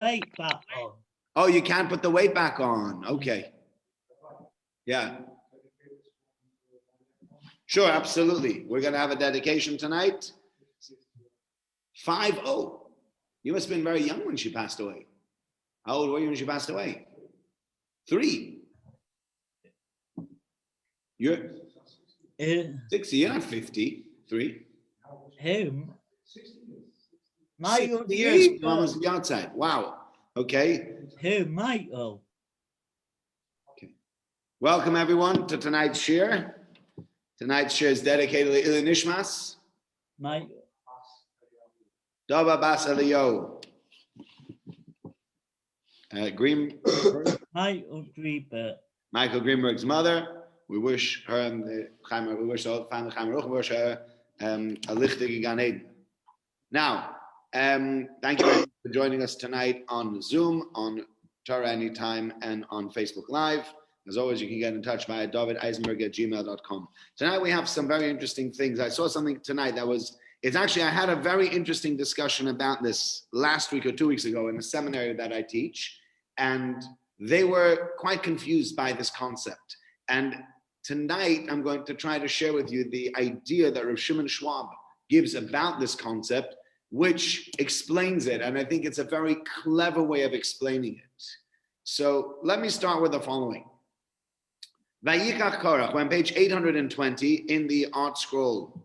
weight back on. Oh, you can't put the weight back on. Okay. Yeah. Sure, absolutely. We're going to have a dedication tonight. 5-0. You must have been very young when she passed away. How old were you when she passed away? 3. You're 60. You're not 50. 3. Him? 60 years. You're almost the outside. Wow. Okay. Who, Michael? Okay. Welcome everyone to tonight's shir. Tonight's shir is dedicated to Ili Nishmas. Michael. Dava Bas Eliyahu. Michael Greenberg. Michael Greenberg's mother. We wish her and the Chaimer, we wish all the family Chaimer, we wish her a lichtige Gan Eden. Now, thank you very much for joining us tonight on Zoom, on Torah Anytime, and on Facebook Live. As always, you can get in touch via davideisenberg@gmail.com. Tonight we have some very interesting things. I saw something tonight that was, it's actually, I had a very interesting discussion about this last week or 2 weeks ago in a seminary that I teach, and they were quite confused by this concept. And tonight I'm going to try to share with you the idea that Rav Shimon Schwab gives about this concept, which explains it. And I think it's a very clever way of explaining it. So let me start with the following. Vayikach Korach, we're on page 820 in the Art Scroll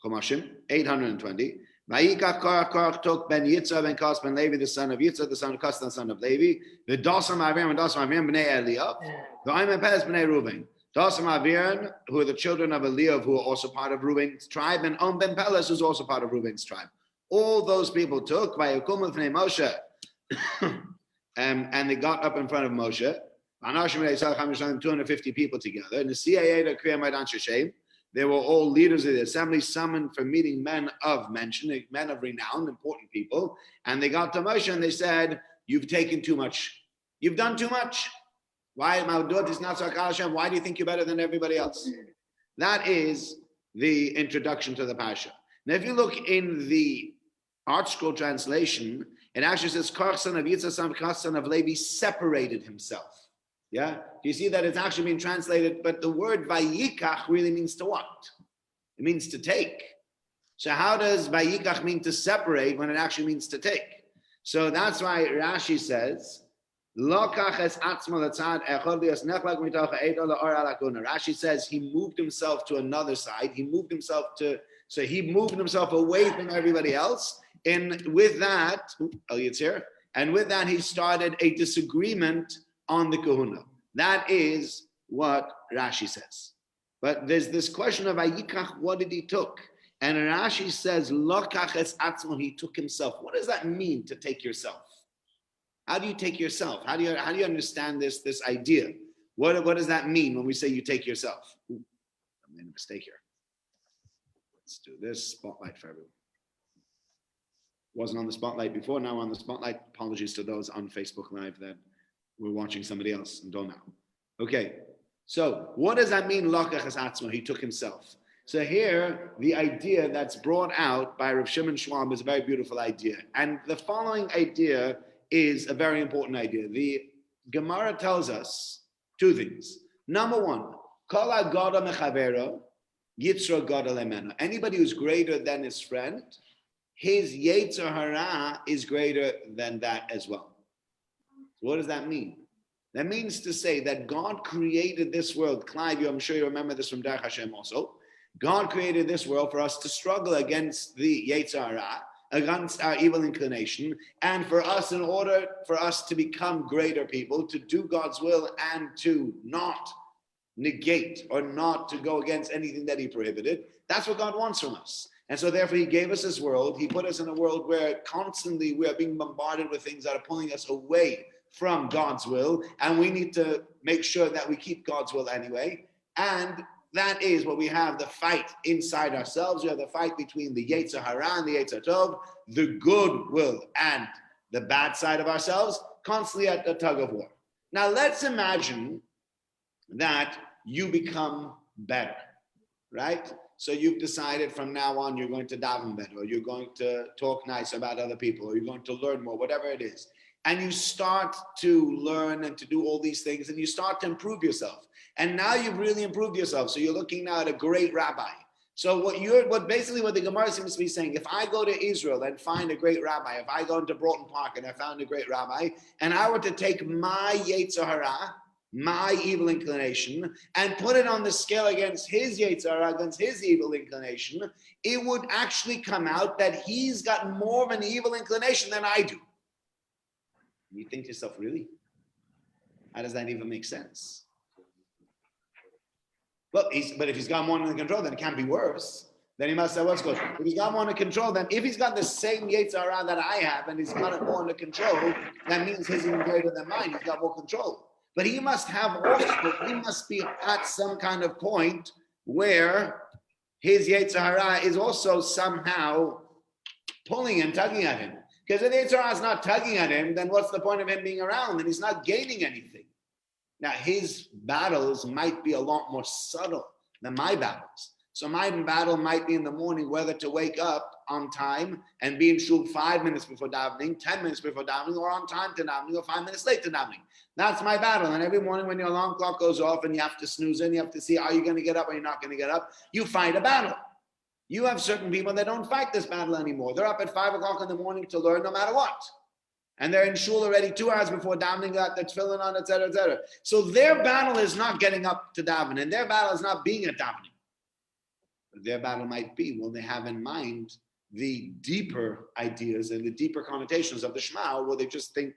Chumashim, 820. Vayikach Korach, Korach took Ben Yitzhak, Ben Kos, Ben Levi, the son of Yitzhak, the son of Kos, the son of Levi, the Dosam Aviram, and Dosam Aviram, Bnei Eliyav, the Ayman Pez, Bnei Reuben, Dosam Aviram, who are the children of Eliyav, who are also part of Reuben's tribe, and On Ben Peles, who's also part of Reuben's tribe. All those people took Vayakum Lefnei Moshe, and they got up in front of Moshe. 250 people together. And the CIA, they were all leaders of the assembly, summoned for meeting men of mention, men of renown, important people. And they got to Moshe and they said, "You've taken too much. You've done too much. Why do you think you're better than everybody else?" That is the introduction to the Parasha. Now, if you look in the Art Scroll translation, it actually says, Korach, son of Yitzhak, son of Kos, son of Levi, separated himself. Yeah, you see that it's actually been translated, but the word vayikach really means to what? It means to take. So how does vayikach mean to separate when it actually means to take? So that's why Rashi says, Rashi says he moved himself to another side. He moved himself away from everybody else. And with that, Elliot's here. And with that, he started a disagreement on the kahuna. That is what Rashi says. But there's this question of Vayikach, what did he took? And Rashi says, Lokach es atzmo, he took himself. What does that mean, to take yourself? How do you take yourself? How do you understand this idea? What does that mean when we say you take yourself? Ooh, I made a mistake here. Let's do this spotlight for everyone. Wasn't on the spotlight before, now on the spotlight. Apologies to those on Facebook Live that we're watching somebody else and don't know. Okay, so what does that mean, Lokach es atzmo, he took himself? So here, the idea that's brought out by Rav Shimon Schwab is a very beautiful idea. And the following idea is a very important idea. The Gemara tells us 2 things. Number 1, Kol ha'goda mechavero, yitzra goda lemena. Anybody who's greater than his friend, his yetzer hara is greater than that as well. What does that mean? That means to say that God created this world. Clive, I'm sure you remember this from Derech Hashem also. God created this world for us to struggle against the Yetzer Hara, against our evil inclination, and for us, in order for us to become greater people, to do God's will and to not negate or not to go against anything that he prohibited. That's what God wants from us. And so therefore he gave us this world. He put us in a world where constantly we are being bombarded with things that are pulling us away from God's will, and we need to make sure that we keep God's will anyway. And that is what we have, the fight inside ourselves. We have the fight between the Yetzer Hara and the Yetzer Tov, the good will and the bad side of ourselves, constantly at the tug of war. Now let's imagine that you become better, right? So you've decided from now on you're going to daven better, or you're going to talk nice about other people, or you're going to learn more, whatever it is. and you start to learn and to do all these things, and you start to improve yourself. And now you've really improved yourself. So you're looking now at a great rabbi. So what the Gemara seems to be saying, if I go to Israel and find a great rabbi, if I go into Broughton Park and I found a great rabbi, and I were to take my Yetzer Hara, my evil inclination, and put it on the scale against his Yetzer Hara, against his evil inclination, it would actually come out that he's got more of an evil inclination than I do. You think to yourself, really? How does that even make sense? Well, but if he's got more under control, then it can't be worse. Then he must say, what's good? If he's got more under control, then if he's got the same Yetzer Hara that I have and he's got it more under control, that means his is even greater than mine. He's got more control. But he must he must be at some kind of point where his Yetzer Hara is also somehow pulling and tugging at him. Because if the Yetzer Hara is not tugging at him, then what's the point of him being around? Then he's not gaining anything. Now, his battles might be a lot more subtle than my battles. So my battle might be in the morning whether to wake up on time and be in shul 5 minutes before davening, 10 minutes before davening, or on time to davening, or 5 minutes late to davening. That's my battle. And every morning when your alarm clock goes off and you have to snooze in, you have to see, are you going to get up or you're not going to get up? You fight a battle. You have certain people that don't fight this battle anymore. They're up at 5 o'clock in the morning to learn no matter what. And they're in shul already 2 hours before davening, got the tefillin on, etc., etc. So their battle is not getting up to daven, and their battle is not being at davening. But their battle might be when they have in mind the deeper ideas and the deeper connotations of the Shema, where they just think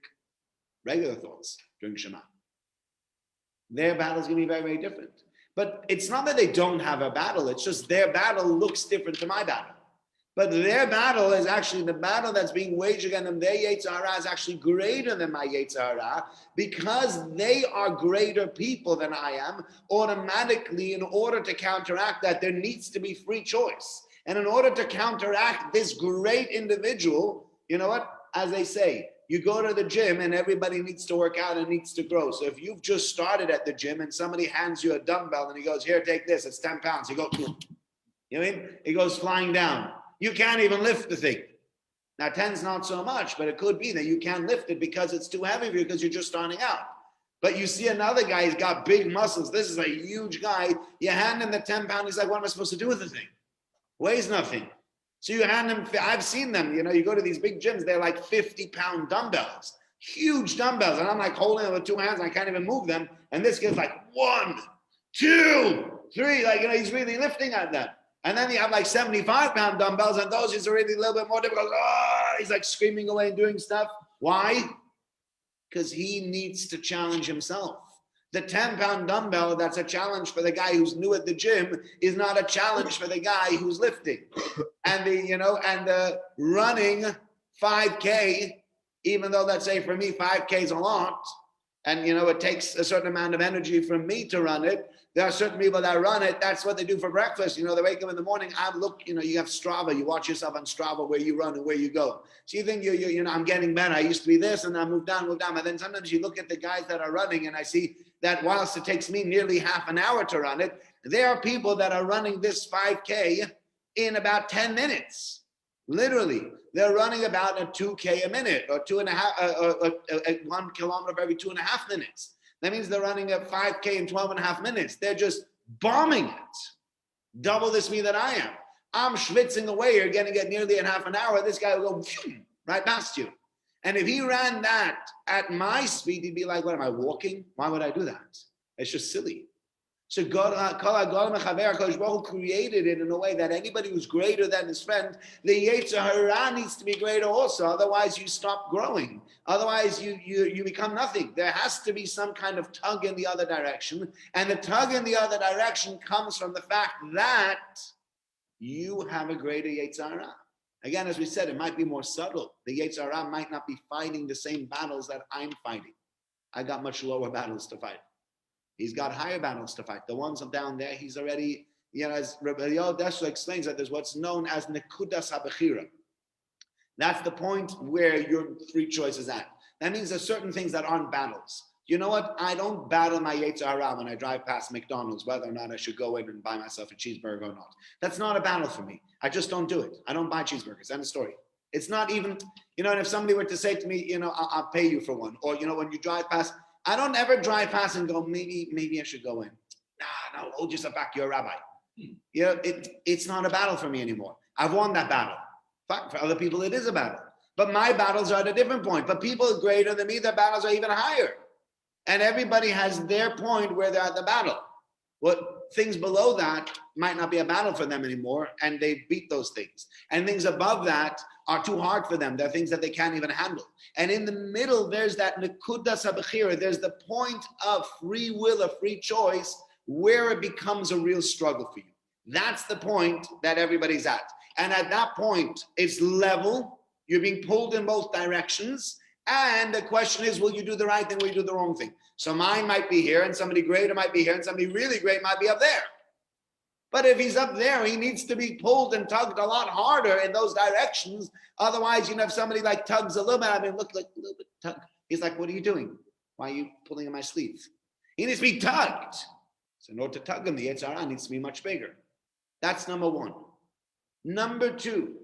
regular thoughts during Shema. Their battle is going to be very, very different. But it's not that they don't have a battle, it's just their battle looks different to my battle. But their battle is actually the battle that's being waged against them. Their Yetzer Hara is actually greater than my Yetzer Hara because they are greater people than I am. Automatically, in order to counteract that, there needs to be free choice. And in order to counteract this great individual, you know what? As they say, you go to the gym and everybody needs to work out and needs to grow. So if you've just started at the gym and somebody hands you a dumbbell and he goes, here, take this, it's 10 pounds. You go, you know what I mean? It goes flying down. You can't even lift the thing. Now, 10's not so much, but it could be that you can't lift it because it's too heavy for you because you're just starting out. But you see another guy, he's got big muscles. This is a huge guy. You hand him the 10 pound, he's like, what am I supposed to do with the thing? Weighs nothing. So you hand him, I've seen them, you know, you go to these big gyms, they're like 50-pound dumbbells, huge dumbbells. And I'm like holding them with 2 hands, and I can't even move them. And this kid's like 1, 2, 3, like, you know, he's really lifting at that. And then you have like 75-pound dumbbells, and those is already a little bit more difficult. Oh, he's like screaming away and doing stuff. Why? Because he needs to challenge himself. The 10-pound dumbbell that's a challenge for the guy who's new at the gym is not a challenge for the guy who's lifting. And the running 5K, even though let's say for me 5K is a lot, and it takes a certain amount of energy from me to run it. There are certain people that run it. That's what they do for breakfast. They wake up in the morning. You have Strava. You watch yourself on Strava where you run and where you go. So you think I'm getting better. I used to be this, and I moved down. And then sometimes you look at the guys that are running, and I see that whilst it takes me nearly half an hour to run it, there are people that are running this 5K in about 10 minutes. Literally, they're running about a 2K a minute, or 1 kilometer for every 2.5 minutes. That means they're running a 5K in 12.5 minutes. They're just bombing it. Double the speed that I am. I'm schwitzing away. You're getting it nearly in half an hour. This guy will go right past you. And if he ran that at my speed, he'd be like, what am I walking? Why would I do that? It's just silly. So God created it in a way that anybody who's greater than his friend, the Yetzer Hara needs to be greater also. Otherwise, you stop growing. Otherwise, you become nothing. There has to be some kind of tug in the other direction. And the tug in the other direction comes from the fact that you have a greater Yetzer Hara. Again, as we said, it might be more subtle. The Yetzer Hara might not be fighting the same battles that I'm fighting. I got much lower battles to fight. He's got higher battles to fight. The ones down there, he's already, as Rabbi Yodesha explains, that there's what's known as Nekudas HaBechira. That's the point where your free choice is at. That means there's certain things that aren't battles. You know what? I don't battle my Yetzer Hara when I drive past McDonald's, whether or not I should go in and buy myself a cheeseburger or not. That's not a battle for me. I just don't do it. I don't buy cheeseburgers. End of story. It's not even, and if somebody were to say to me, I'll pay you for one, or, when you drive past, I don't ever drive past and go, maybe I should go in. Nah, no, hold yourself back. You're a rabbi. It's not a battle for me anymore. I've won that battle. For other people, it is a battle. But my battles are at a different point. But people greater than me, their battles are even higher. And everybody has their point where they're at the battle. What things below that might not be a battle for them anymore, and they beat those things. And things above that are too hard for them. They're things that they can't even handle. And in the middle, there's that nekudas habechira. There's the point of free will, of free choice, where it becomes a real struggle for you. That's the point that everybody's at. And at that point, it's level. You're being pulled in both directions. And the question is, will you do the right thing, will you do the wrong thing? So mine might be here, and somebody greater might be here, and somebody really great might be up there. But if he's up there, he needs to be pulled and tugged a lot harder in those directions. Otherwise, if somebody like tugs a little bit, look like a little bit tug. He's like, what are you doing? Why are you pulling in my sleeve? He needs to be tugged. So in order to tug him, the Yetzer Hara needs to be much bigger. That's number one. Number two,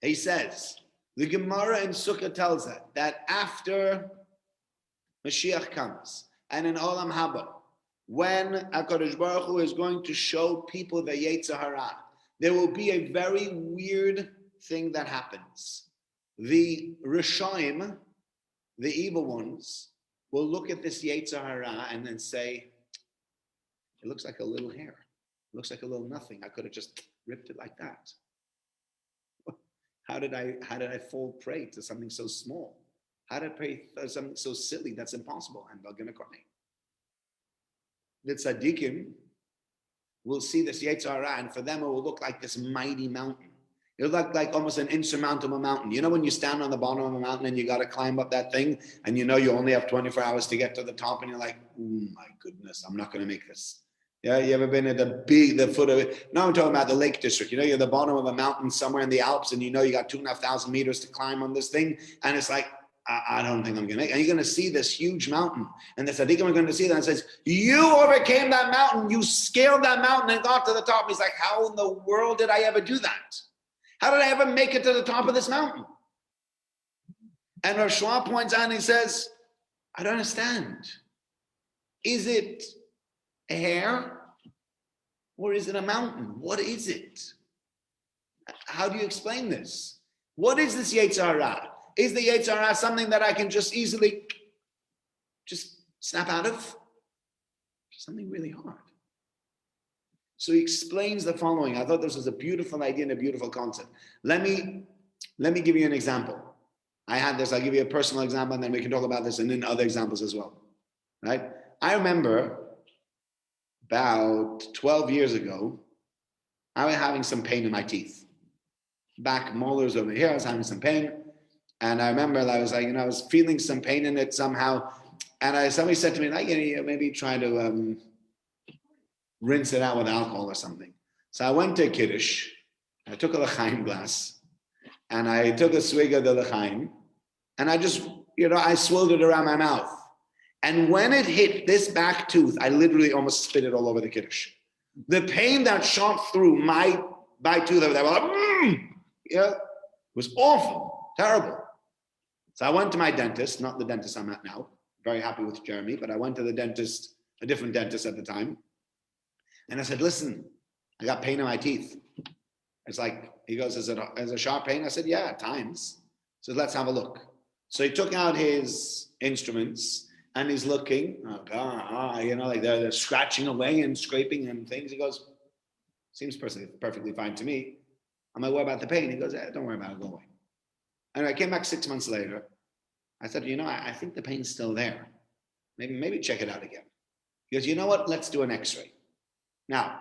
he says, the Gemara in Sukkah tells us that after Mashiach comes, and in Olam Haba, when HaKadosh Baruch Hu is going to show people the Yetzer Hara, there will be a very weird thing that happens. The Rishaim, the evil ones, will look at this Yetzer Hara and then say, it looks like a little hair. It looks like a little nothing. I could have just ripped it like that. How did I fall prey to something so small? How did I pray for something so silly? That's impossible. And they're going to cry. The tzaddikim will see this Yetzer Hara, and for them it will look like this mighty mountain. It'll look like almost an insurmountable mountain. When you stand on the bottom of a mountain and you got to climb up that thing, and you only have 24 hours to get to the top, and you're like, oh my goodness, I'm not going to make this. Yeah, you ever been at the foot of it? No, I'm talking about the Lake District. You're at the bottom of a mountain somewhere in the Alps, and you got 2,500 meters to climb on this thing, and it's like, I don't think I'm going to make it. And you're going to see this huge mountain, and the tzaddikim are going to see that and says, you overcame that mountain, you scaled that mountain and got to the top. He's like, how in the world did I ever do that? How did I ever make it to the top of this mountain? And Rav Shua points out and he says, I don't understand. Is it a hair or is it a mountain? What is it? How do you explain this? What is this Yetzer Hara? Is the Yetzer Hara something that I can just easily snap out of? Something really hard. So he explains the following. I thought this was a beautiful idea and a beautiful concept. Let me give you an example. I had this, I'll give you a personal example, and then we can talk about this and then other examples as well. Right? I remember about 12 years ago, I was having some pain in my teeth. Back molars over here, I was having some pain. And I remember I was like, I was feeling some pain in it somehow. And somebody said to me, like, maybe try to rinse it out with alcohol or something. So I went to Kiddush. I took a l'chaim glass. And I took a swig of the l'chaim. And I just, I swilled it around my mouth. And when it hit this back tooth, I literally almost spit it all over the Kiddush. The pain that shot through my back tooth over there, was awful, terrible. So I went to my dentist, not the dentist I'm at now, very happy with Jeremy, but I went to the dentist, a different dentist at the time. And I said, listen, I got pain in my teeth. It's like, he goes, is it a sharp pain? I said, yeah, at times. He said, let's have a look. So he took out his instruments and he's looking, like they're scratching away and scraping and things. He goes, seems perfectly fine to me. I'm like, what about the pain? He goes, don't worry about it, go away. And I came back 6 months later. I said, I think the pain's still there. Maybe check it out again. He goes, you know what? Let's do an x-ray. Now,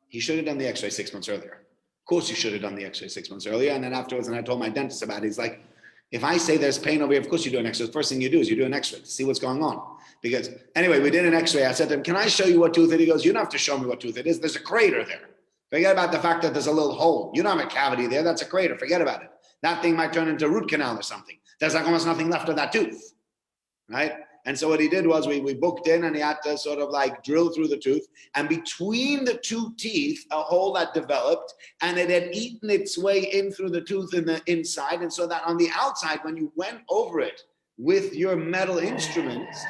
he should have done the x-ray 6 months earlier. Of course, you should have done the x-ray 6 months earlier. And then afterwards, and I told my dentist about it, he's like, if I say there's pain over here, of course you do an x-ray. The first thing you do is you do an x-ray to see what's going on. Because anyway, we did an x-ray. I said to him, can I show you what tooth it is? He goes, you don't have to show me what tooth it is. There's a crater there. Forget about the fact that there's a little hole. You don't have a cavity there. That's a crater. Forget about it. That thing might turn into a root canal or something. There's like almost nothing left of that tooth, right? And so what he did was we booked in, and he had to sort of like drill through the tooth, and between the two teeth, a hole that developed, and it had eaten its way in through the tooth in the inside. And so that on the outside, when you went over it with your metal instruments,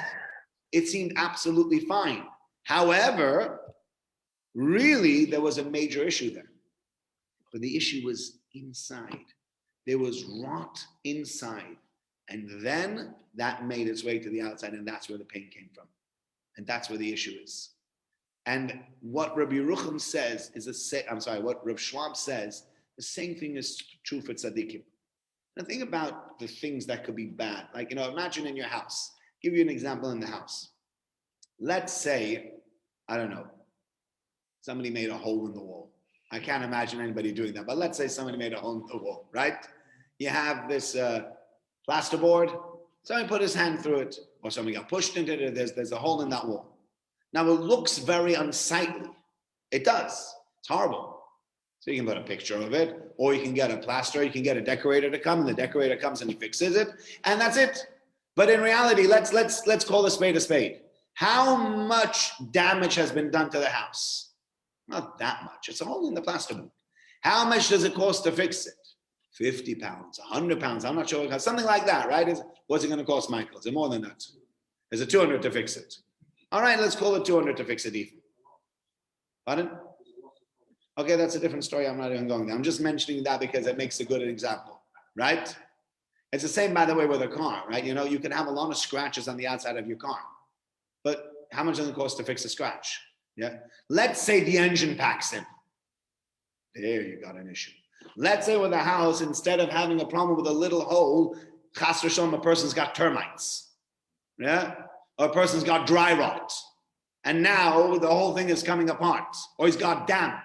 it seemed absolutely fine. However, really, there was a major issue there. But the issue was inside. There was rot inside. And then that made its way to the outside, and that's where the pain came from. And that's where the issue is. And what Rabbi Yerucham says is what Rav Schwab says, the same thing is true for tzaddikim. Now think about the things that could be bad. Like, imagine in your house. I'll give you an example in the house. Let's say, I don't know, somebody made a hole in the wall. I can't imagine anybody doing that, but let's say somebody made a hole in the wall, right? You have this plasterboard, somebody put his hand through it, or somebody got pushed into it, there's a hole in that wall. Now it looks very unsightly. It does. It's horrible. So you can put a picture of it, or you can get a plasterer, you can get a decorator to come, and the decorator comes and he fixes it, and that's it. But in reality, let's call a spade a spade. How much damage has been done to the house? Not that much. It's a hole in the plasterboard. How much does it cost to fix it? 50 pounds, 100 pounds. I'm not sure. Something like that, right? What's it going to cost, Michael? Is it more than that? Is it 200 to fix it? All right, let's call it 200 to fix it even. Pardon? Okay, that's a different story. I'm not even going there. I'm just mentioning that because it makes a good example, right? It's the same, by the way, with a car, right? You can have a lot of scratches on the outside of your car. But how much does it cost to fix a scratch? Yeah. Let's say the engine packs in. There you got an issue. Let's say with a house, instead of having a problem with a little hole, chas v'shalom, a person's got termites. Yeah. Or a person's got dry rot. And now the whole thing is coming apart. Or he's got damp.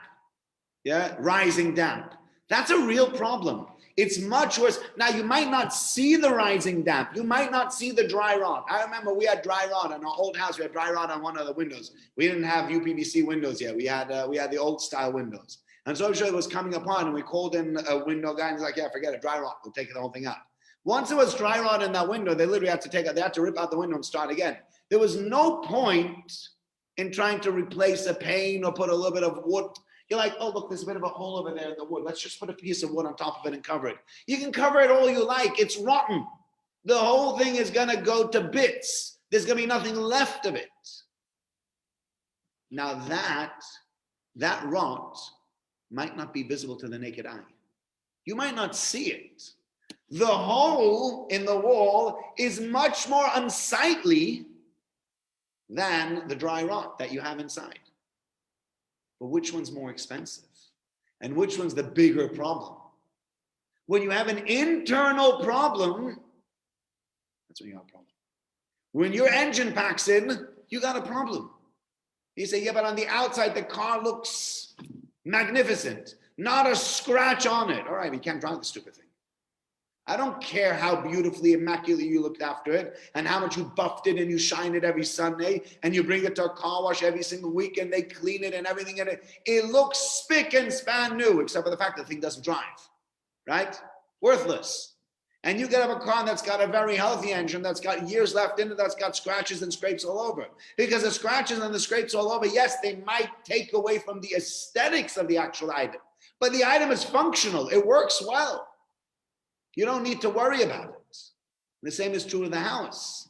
Yeah. Rising damp. That's a real problem. It's much worse. Now, you might not see the rising damp. You might not see the dry rot. I remember we had dry rot in our old house. We had dry rot on one of the windows. We didn't have UPVC windows yet. We had the old style windows. And so I'm sure it was coming apart, and we called in a window guy, and he's like, yeah, forget it, dry rot. We'll take the whole thing out. Once it was dry rot in that window, they literally had to rip out the window and start again. There was no point in trying to replace a pane or put a little bit of wood. You're like, oh, look, there's a bit of a hole over there in the wood. Let's just put a piece of wood on top of it and cover it. You can cover it all you like. It's rotten. The whole thing is going to go to bits. There's going to be nothing left of it. Now that rot might not be visible to the naked eye. You might not see it. The hole in the wall is much more unsightly than the dry rot that you have inside. But which one's more expensive? And which one's the bigger problem? When you have an internal problem, that's when you got a problem. When your engine packs in, you got a problem. You say, yeah, but on the outside, the car looks magnificent. Not a scratch on it. All right, we can't drive the stupid thing. I don't care how beautifully, immaculate you looked after it and how much you buffed it and you shine it every Sunday and you bring it to a car wash every single week and they clean it and everything in it. It looks spick and span new, except for the fact that the thing doesn't drive, right? Worthless. And you can have a car that's got a very healthy engine, that's got years left in it, that's got scratches and scrapes all over. Because the scratches and the scrapes all over, yes, they might take away from the aesthetics of the actual item, but the item is functional. It works well. You don't need to worry about it. The same is true of the house.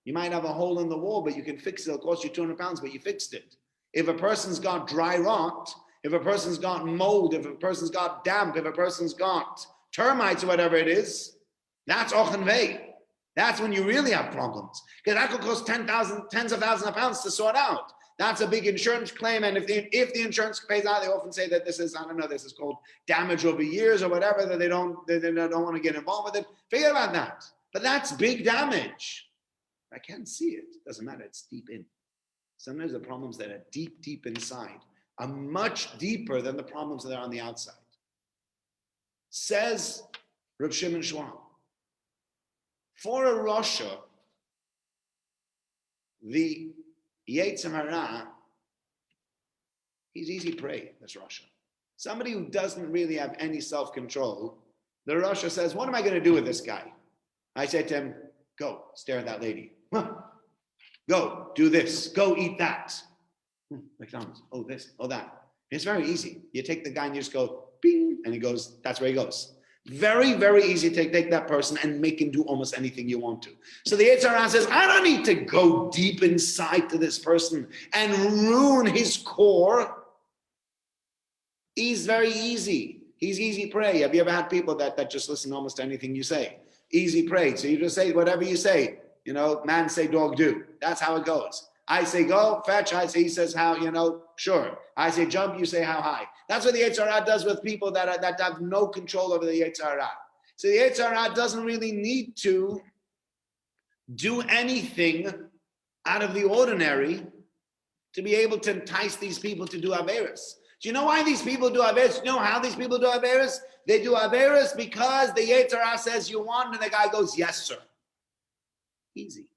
You might have a hole in the wall, but you can fix it. It'll cost you 200 pounds, but you fixed it. If a person's got dry rot, if a person's got mold, if a person's got damp, if a person's got termites or whatever it is, that's ochen vei. That's when you really have problems. Because that could cost tens of thousands of pounds to sort out. That's a big insurance claim, and if the insurance pays out, they often say that this is, I don't know, this is called damage over years or whatever, that they don't want to get involved with it. Forget about that. But that's big damage. I can't see it. Doesn't matter. It's deep in. Sometimes the problems that are deep, deep inside are much deeper than the problems that are on the outside. Says Reb Shimon Schwab, for a Rasha, the Yetzer Hara, he's easy prey, this Rasha. Somebody who doesn't really have any self-control, the Rasha says, what am I going to do with this guy? I say to him, go, stare at that lady. Go, do this. Go eat that. McDonald's. Oh, this. Oh, that. It's very easy. You take the guy and you just go, bing, and he goes, that's where he goes. Very, very easy to take that person and make him do almost anything you want to. So the Yetzer Hara says, I don't need to go deep inside to this person and ruin his core. He's very easy. He's easy prey. Have you ever had people that just listen to almost anything you say? Easy prey. So you just say whatever you say. You know, man say, dog do. That's how it goes. I say go, fetch. He says how, sure. I say jump, you say how high. That's what the Yetzer Hara does with people that have no control over the Yetzer Hara. So the Yetzer Hara doesn't really need to do anything out of the ordinary to be able to entice these people to do Averis. Do you know why these people do Averis? Do you know how these people do Averis? They do Averis because the Yetzer Hara says you want, and the guy goes, yes, sir. Easy.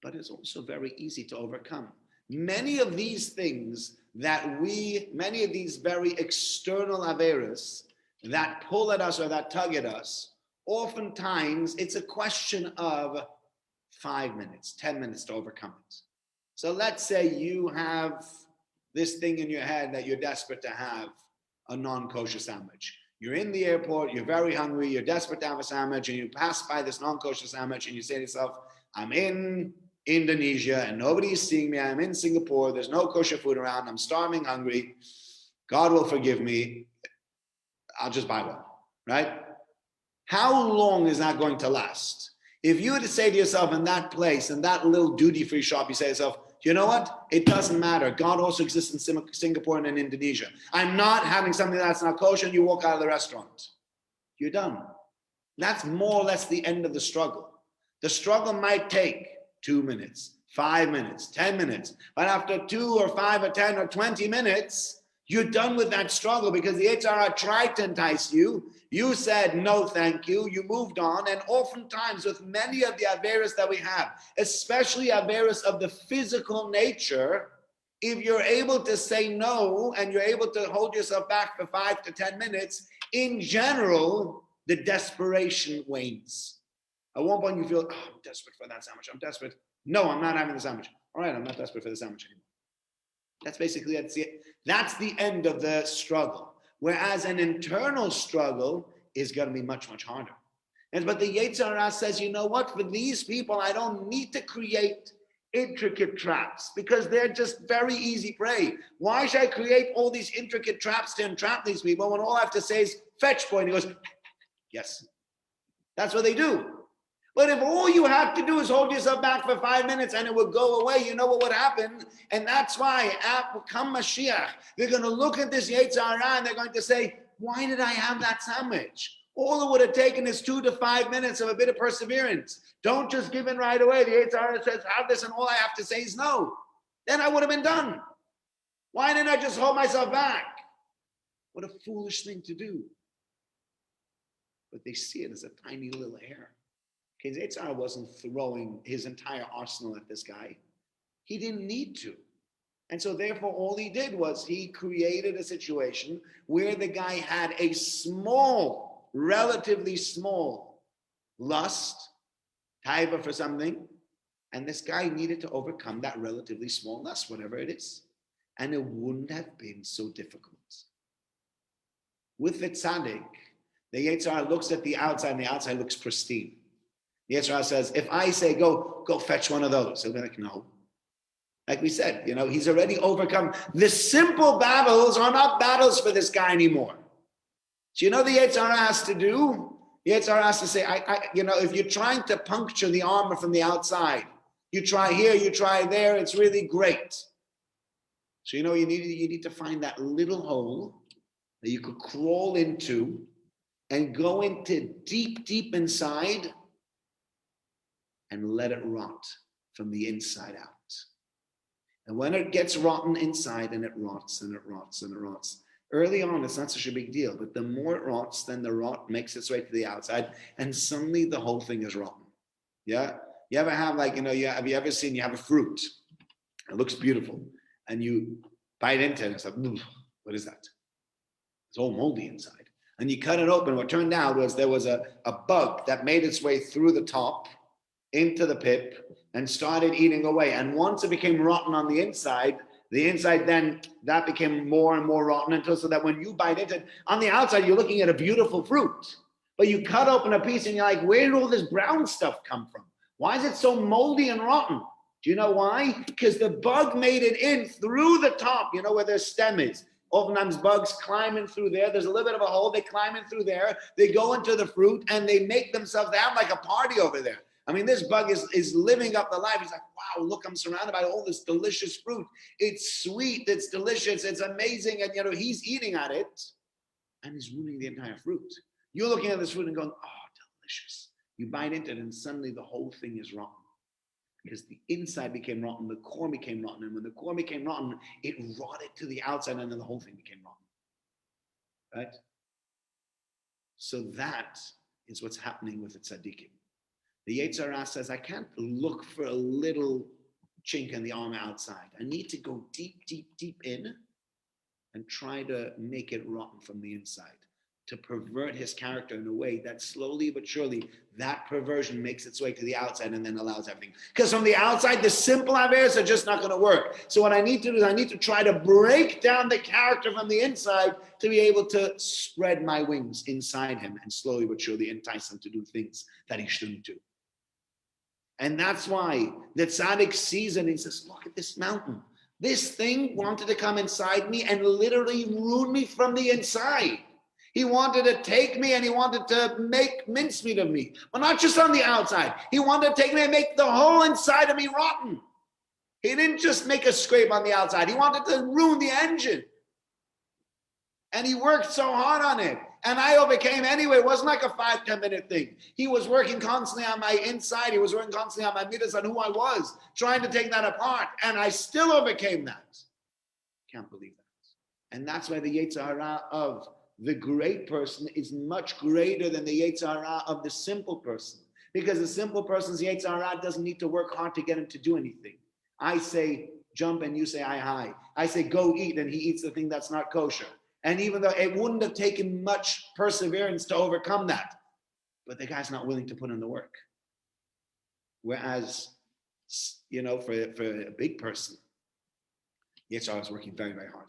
But it's also very easy to overcome. Many of these things many of these very external Averis that pull at us or that tug at us, oftentimes it's a question of 5 minutes, 10 minutes to overcome it. So let's say you have this thing in your head that you're desperate to have a non-kosher sandwich. You're in the airport, you're very hungry, you're desperate to have a sandwich, and you pass by this non-kosher sandwich and you say to yourself, I'm in Indonesia and nobody is seeing me. I'm in Singapore. There's no kosher food around. I'm starving, hungry. God will forgive me. I'll just buy one, right? How long is that going to last? If you were to say to yourself in that place, in that little duty-free shop, you say to yourself, you know what? It doesn't matter. God also exists in Singapore and in Indonesia. I'm not having something that's not kosher, and you walk out of the restaurant. You're done. That's more or less the end of the struggle. The struggle might take 2 minutes, 5 minutes, 10 minutes. But after 2 or 5 or 10 or 20 minutes, you're done with that struggle because the Yetzer Hara tried to entice you. You said, no, thank you. You moved on. And oftentimes with many of the Averis that we have, especially Averis of the physical nature, if you're able to say no and you're able to hold yourself back for 5 to 10 minutes, in general, the desperation wanes. At one point you feel, oh, I'm desperate for that sandwich. I'm desperate. No, I'm not having the sandwich. All right, I'm not desperate for the sandwich anymore. That's the end of the struggle. Whereas an internal struggle is going to be much, much harder. But the Yetzer Hara says, you know what? For these people, I don't need to create intricate traps because they're just very easy prey. Why should I create all these intricate traps to entrap these people when all I have to say is fetch point? He goes, yes. That's what they do. But if all you have to do is hold yourself back for 5 minutes and it would go away, you know what would happen? And that's why, come Mashiach, they're going to look at this Yetzer Hara and they're going to say, why did I have that sandwich? All it would have taken is 2 to 5 minutes of a bit of perseverance. Don't just give in right away. The Yetzer Hara says, have this, and all I have to say is no. Then I would have been done. Why didn't I just hold myself back? What a foolish thing to do. But they see it as a tiny little hair. Because Yetzer Hara wasn't throwing his entire arsenal at this guy. He didn't need to. And so therefore, all he did was he created a situation where the guy had a small, relatively small lust, taiva for something, and this guy needed to overcome that relatively small lust, whatever it is. And it wouldn't have been so difficult. With the tzaddik, the Yetzer Hara looks at the outside, and the outside looks pristine. The Yetzer Hara says, if I say, go fetch one of those, he'll be like, no. Like we said, he's already overcome. The simple battles are not battles for this guy anymore. So the Yetzer Hara has to do? The Yetzer Hara has to say, if you're trying to puncture the armor from the outside, you try here, you try there, it's really great. So you need to find that little hole that you could crawl into and go into deep, deep inside and let it rot from the inside out. And when it gets rotten inside, and it rots and it rots and it rots, early on it's not such a big deal, but the more it rots, then the rot makes its way to the outside, and suddenly the whole thing is rotten. Yeah? You ever have have you ever seen, you have a fruit, it looks beautiful, and you bite into it, and it's like, what is that? It's all moldy inside. And you cut it open, what turned out was there was a bug that made its way through the top, into the pip and started eating away. And once it became rotten on the inside then that became more and more rotten until so that when you bite into it, on the outside, you're looking at a beautiful fruit. But you cut open a piece and you're like, where did all this brown stuff come from? Why is it so moldy and rotten? Do you know why? Because the bug made it in through the top, you know where their stem is. Oftentimes bugs climb in through there. There's a little bit of a hole. They climb in through there. They go into the fruit and they make themselves, they have like a party over there. I mean, this bug is living up the life. He's like, wow, look, I'm surrounded by all this delicious fruit. It's sweet, it's delicious, it's amazing. And, he's eating at it and he's ruining the entire fruit. You're looking at this fruit and going, oh, delicious. You bite into it and suddenly the whole thing is rotten. Because the inside became rotten, the core became rotten. And when the core became rotten, it rotted to the outside and then the whole thing became rotten. Right? So that is what's happening with the tzaddikim. The Yetzer Hara says, I can't look for a little chink in the armor outside. I need to go deep, deep, deep in and try to make it rotten from the inside, to pervert his character in a way that slowly but surely that perversion makes its way to the outside and then allows everything. Because from the outside, the simple averos are just not going to work. So what I need to do is I need to try to break down the character from the inside to be able to spread my wings inside him and slowly but surely entice him to do things that he shouldn't do. And that's why the tzaddik sees it and he says, look at this mountain. This thing wanted to come inside me and literally ruin me from the inside. He wanted to take me and he wanted to make mincemeat of me. But not just on the outside. He wanted to take me and make the whole inside of me rotten. He didn't just make a scrape on the outside. He wanted to ruin the engine. And he worked so hard on it. And I overcame anyway. It wasn't like a 5-10 minute thing. He was working constantly on my inside. He was working constantly on my midas, on who I was, trying to take that apart. And I still overcame that. Can't believe that. And that's why the Yetzer Hara of the great person is much greater than the Yetzer Hara of the simple person. Because the simple person's Yetzer Hara doesn't need to work hard to get him to do anything. I say jump and you say hi. I say go eat and he eats the thing that's not kosher. And even though it wouldn't have taken much perseverance to overcome that, but the guy's not willing to put in the work. Whereas, for a big person, Yetzer Hara is working very, very hard.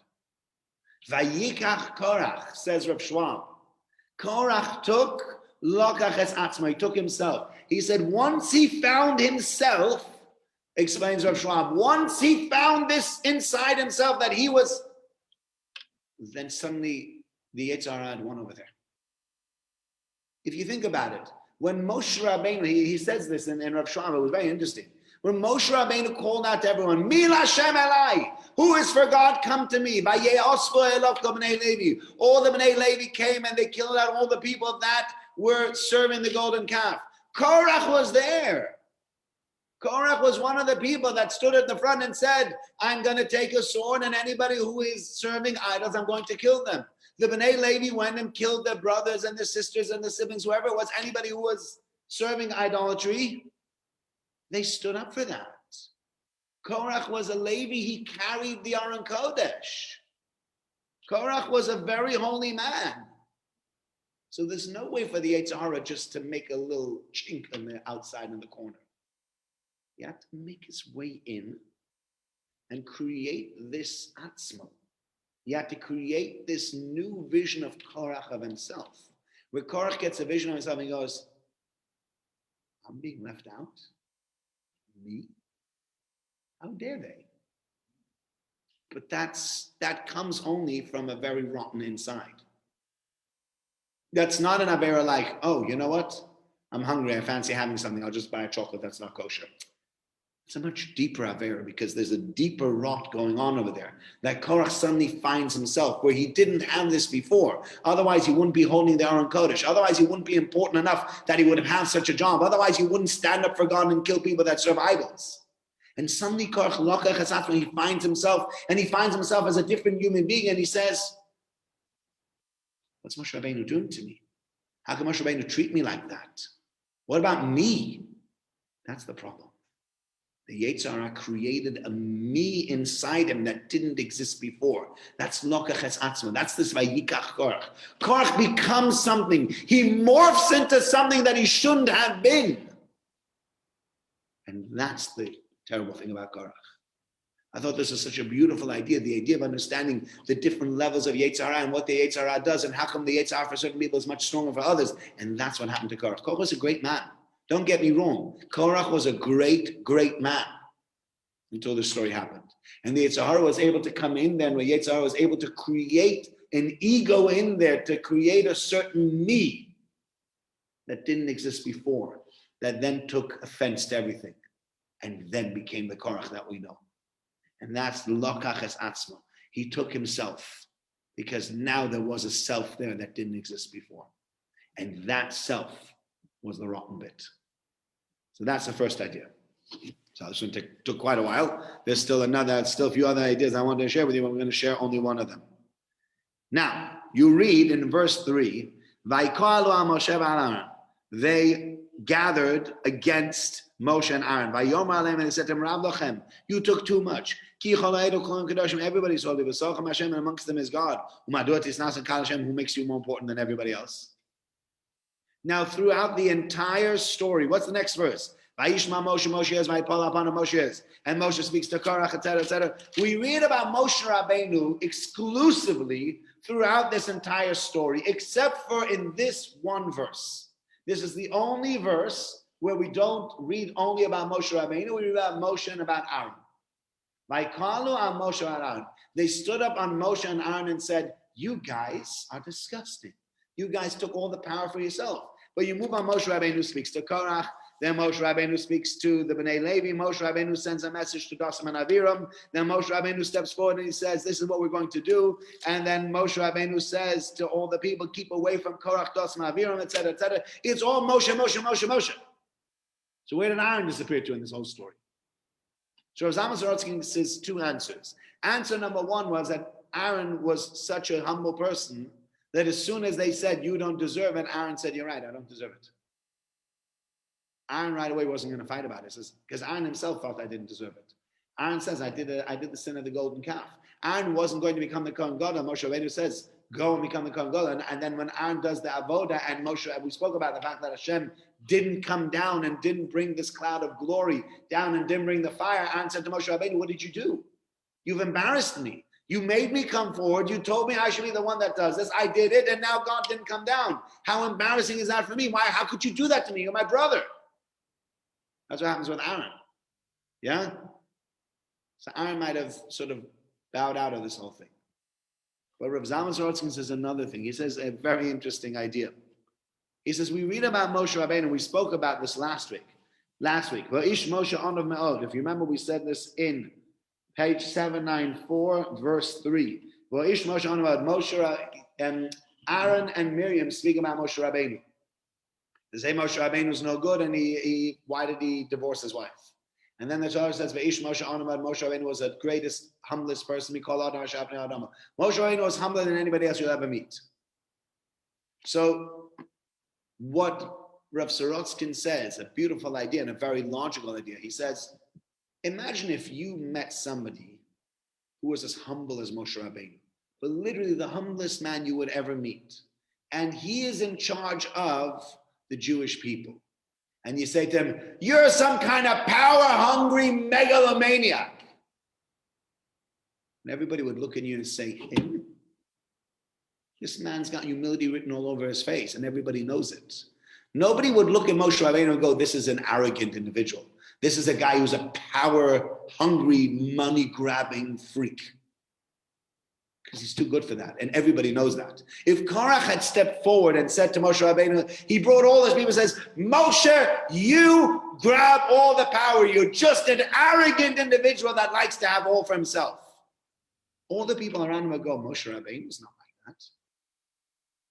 Vayikach Korach, says Rav Schwab. Korach took lokach es atzmo, he took himself. He said once he found himself, explains Rav Schwab, once he found this inside himself that he was, then suddenly the Yetzer Hara had won over there. If you think about it, when Moshe Rabbeinu, he says this in Rav Schwab, it was very interesting. When Moshe Rabbeinu called out to everyone, Mil Hashem Elai, who is for God, come to me. All the Bnei Levi came and they killed out all the people that were serving the golden calf. Korach was there. Korach was one of the people that stood at the front and said, I'm going to take a sword and anybody who is serving idols, I'm going to kill them. The Bnei Levi went and killed their brothers and their sisters and the siblings, whoever it was, anybody who was serving idolatry, they stood up for that. Korach was a Levi, he carried the Aron Kodesh. Korach was a very holy man. So there's no way for the Yetzer Hara just to make a little chink on the outside in the corner. He had to make his way in and create this atzmo. He had to create this new vision of Korach of himself. Where Korach gets a vision of himself and he goes, I'm being left out? Me? How dare they? But that comes only from a very rotten inside. That's not an avera like, oh, you know what? I'm hungry, I fancy having something, I'll just buy a chocolate that's not kosher. It's a much deeper avera because there's a deeper rot going on over there. That Korach suddenly finds himself where he didn't have this before. Otherwise, he wouldn't be holding the Aron Kodesh. Otherwise, he wouldn't be important enough that he would have had such a job. Otherwise, he wouldn't stand up for God and kill people that serve idols. And suddenly, Korach lokach es atzmo, he finds himself, and he finds himself as a different human being, and he says, what's Moshe Rabbeinu doing to me? How can Moshe Rabbeinu treat me like that? What about me? That's the problem. The Yetzer Hara created a me inside him that didn't exist before. That's lokach es atzmo. That's this vayikach Korach. Korach becomes something. He morphs into something that he shouldn't have been. And that's the terrible thing about Korach. I thought this was such a beautiful idea, the idea of understanding the different levels of Yetzer Hara and what the Yetzer Hara does and how come the Yetzer Hara for certain people is much stronger for others. And that's what happened to Korach. Korach was a great man. Don't get me wrong. Korach was a great, great man until this story happened. And the Yetzer Hara was able to come in then, where Yetzer Hara was able to create an ego in there, to create a certain me that didn't exist before, that then took offense to everything and then became the Korach that we know. And that's Lokach es Atzma. He took himself because now there was a self there that didn't exist before. And that self was the rotten bit. So that's the first idea. So this one took quite a while. There's still a few other ideas I wanted to share with you, but we're going to share only one of them. Now, you read in verse 3, Vaikalu Moshe v'Aaron. They gathered against Moshe and Aaron. Vayomer aleim, and they said to him, Rav lochem, you took too much. Ki cholaydu kolim kadoshim, everybody's holy. V'sochem Hashem, and amongst them is God. U'madua tisnasan kal Hashem, who makes you more important than everybody else. Now, throughout the entire story, what's the next verse? Vayishma Moshe, Moshe is vayipol upon Moshe is, and Moshe speaks to Korach, etc., etc. We read about Moshe Rabbeinu exclusively throughout this entire story, except for in this one verse. This is the only verse where we don't read only about Moshe Rabbeinu, we read about Moshe and about Aaron. Vaikalu al Moshe and Aaron. They stood up on Moshe and Aaron and said, you guys are disgusting. You guys took all the power for yourself. But you move on, Moshe Rabbeinu speaks to Korach, then Moshe Rabbeinu speaks to the Bnei Levi, Moshe Rabbeinu sends a message to Dasim and Aviram, then Moshe Rabbeinu steps forward and he says, this is what we're going to do, and then Moshe Rabbeinu says to all the people, keep away from Korach, Dasim, Aviram, etc., etc. It's all Moshe, Moshe, Moshe, Moshe. So where did Aaron disappear to in this whole story? So Rav Zalman Sorotzkin says two answers. Answer number one was that Aaron was such a humble person that as soon as they said, you don't deserve it, Aaron said, you're right, I don't deserve it. Aaron right away wasn't going to fight about it, because Aaron himself felt I didn't deserve it. Aaron says, I did the sin of the golden calf. Aaron wasn't going to become the Kohen Gadol. Moshe Rabbeinu says, go and become the Kohen Gadol. And then when Aaron does the Avodah, and Moshe, we spoke about the fact that Hashem didn't come down and didn't bring this cloud of glory down and didn't bring the fire. Aaron said to Moshe Rabbeinu, what did you do? You've embarrassed me. You made me come forward. You told me I should be the one that does this. I did it, and now God didn't come down. How embarrassing is that for me? Why? How could you do that to me? You're my brother. That's what happens with Aaron. Yeah? So Aaron might have sort of bowed out of this whole thing. But Rav Zalman Sorotzkin says another thing. He says a very interesting idea. He says, we read about Moshe Rabbeinu. We spoke about this last week. Va'ish Moshe Onav Me'od. If you remember, we said this in page 794, verse 3. Va'ish Moshe Onav Me'od. Aaron and Miriam speak about Moshe Rabbeinu. They say Moshe Rabbeinu is no good, and why did he divorce his wife? And then the Torah says, Va'ish Moshe Onav Me'od. Moshe Rabbeinu was the greatest, humblest person. We call Adam Shapnei Adama. Moshe Rabbeinu was humbler than anybody else you'll ever meet. So, what Rav Sorotzkin says, a beautiful idea and a very logical idea. He says, imagine if you met somebody who was as humble as Moshe Rabbeinu, but literally the humblest man you would ever meet. And he is in charge of the Jewish people. And you say to him, you're some kind of power-hungry megalomaniac. And everybody would look at you and say, him? This man's got humility written all over his face, and everybody knows it. Nobody would look at Moshe Rabbeinu and go, this is an arrogant individual. This is a guy who's a power-hungry, money-grabbing freak. Because he's too good for that, and everybody knows that. If Korach had stepped forward and said to Moshe Rabbeinu, he brought all his people and says, Moshe, you grab all the power. You're just an arrogant individual that likes to have all for himself. All the people around him would go, Moshe Rabbeinu's not like that.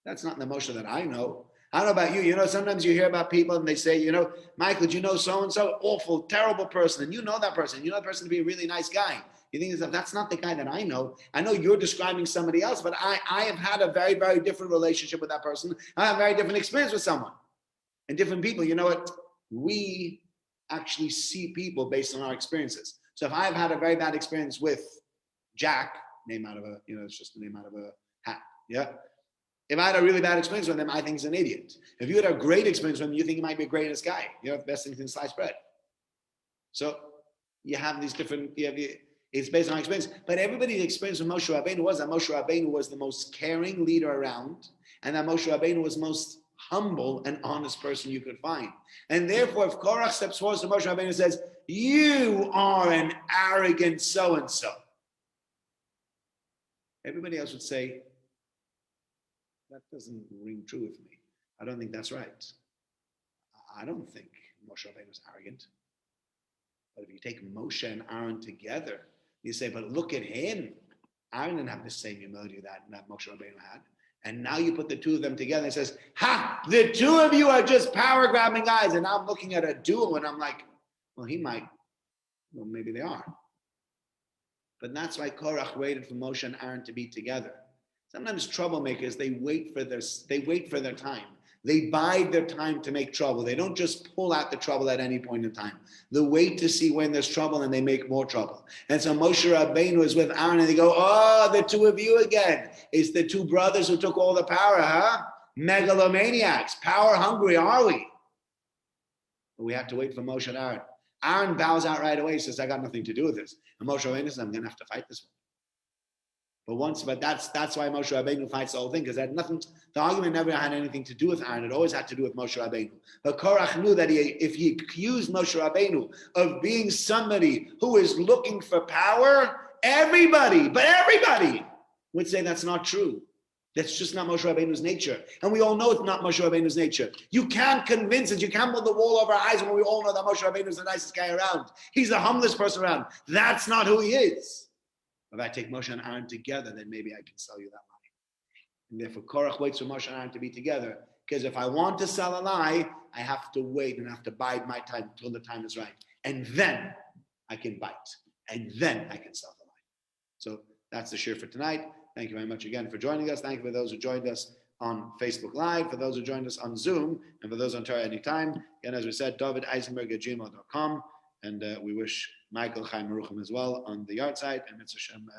That's not the Moshe that I know. I don't know about you. You know, sometimes you hear about people and they say, you know, Michael, do you know so-and-so? Awful, terrible person. And you know that person. You know that person to be a really nice guy. You think, that's not the guy that I know. I know you're describing somebody else, but I have had a very, very different relationship with that person. I have a very different experience with someone. And different people, you know what? We actually see people based on our experiences. So if I've had a very bad experience with Jack, name out of a, you know, it's just the name out of a hat. Yeah. If I had a really bad experience with him, I think he's an idiot. If you had a great experience with him, you think he might be the greatest guy. You know, the best thing in sliced bread. So you have these different, it's based on experience. But everybody's experience with Moshe Rabbeinu was that Moshe Rabbeinu was the most caring leader around, and that Moshe Rabbeinu was most humble and honest person you could find. And therefore, if Korach steps forward to Moshe Rabbeinu and says, "You are an arrogant so-and-so," everybody else would say, "That doesn't ring true with me. I don't think that's right. I don't think Moshe Rabbeinu was arrogant." But if you take Moshe and Aaron together, you say, "But look at him. Aaron didn't have the same humility that Moshe Rabbeinu had." And now you put the two of them together and it says, "Ha! The two of you are just power-grabbing guys." And now I'm looking at a duel and I'm like, well, maybe they are. But that's why Korach waited for Moshe and Aaron to be together. Sometimes troublemakers, they wait for their time. They bide their time to make trouble. They don't just pull out the trouble at any point in time. They wait to see when there's trouble and they make more trouble. And so Moshe Rabbeinu is with Aaron and they go, "Oh, the two of you again. It's the two brothers who took all the power, huh? Megalomaniacs. Power hungry, are we?" But we have to wait for Moshe and Aaron. Aaron bows out right away. He says, "I got nothing to do with this." And Moshe Rabbeinu says, "I'm going to have to fight this one." But that's why Moshe Rabbeinu fights the whole thing, because the argument never had anything to do with Aaron. It always had to do with Moshe Rabbeinu. But Korach knew that if he accused Moshe Rabbeinu of being somebody who is looking for power, everybody would say that's not true. That's just not Moshe Rabbeinu's nature. And we all know it's not Moshe Rabbeinu's nature. You can't convince us. You can't build the wall over our eyes when we all know that Moshe Rabbeinu is the nicest guy around. He's the humblest person around. That's not who he is. If I take Moshe and Aaron together, then maybe I can sell you that lie. And therefore, Korach waits for Moshe and Aaron to be together. Because if I want to sell a lie, I have to wait and I have to bide my time until the time is right. And then I can bite. And then I can sell the lie. So that's the shir for tonight. Thank you very much again for joining us. Thank you for those who joined us on Facebook Live, for those who joined us on Zoom, and for those on Torah Anytime. Again, as we said, davideisenberg@gmail.com. And we wish Michael Chaim Meruchim as well on the yard site, and Mitzvah Shem,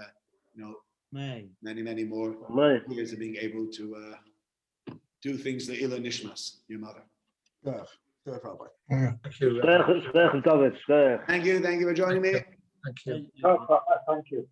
many more years of being able to do things the Ila Nishmas, your mother. Yeah, Rabbi. Thank you. Thank you for joining me. Thank you. Thank you.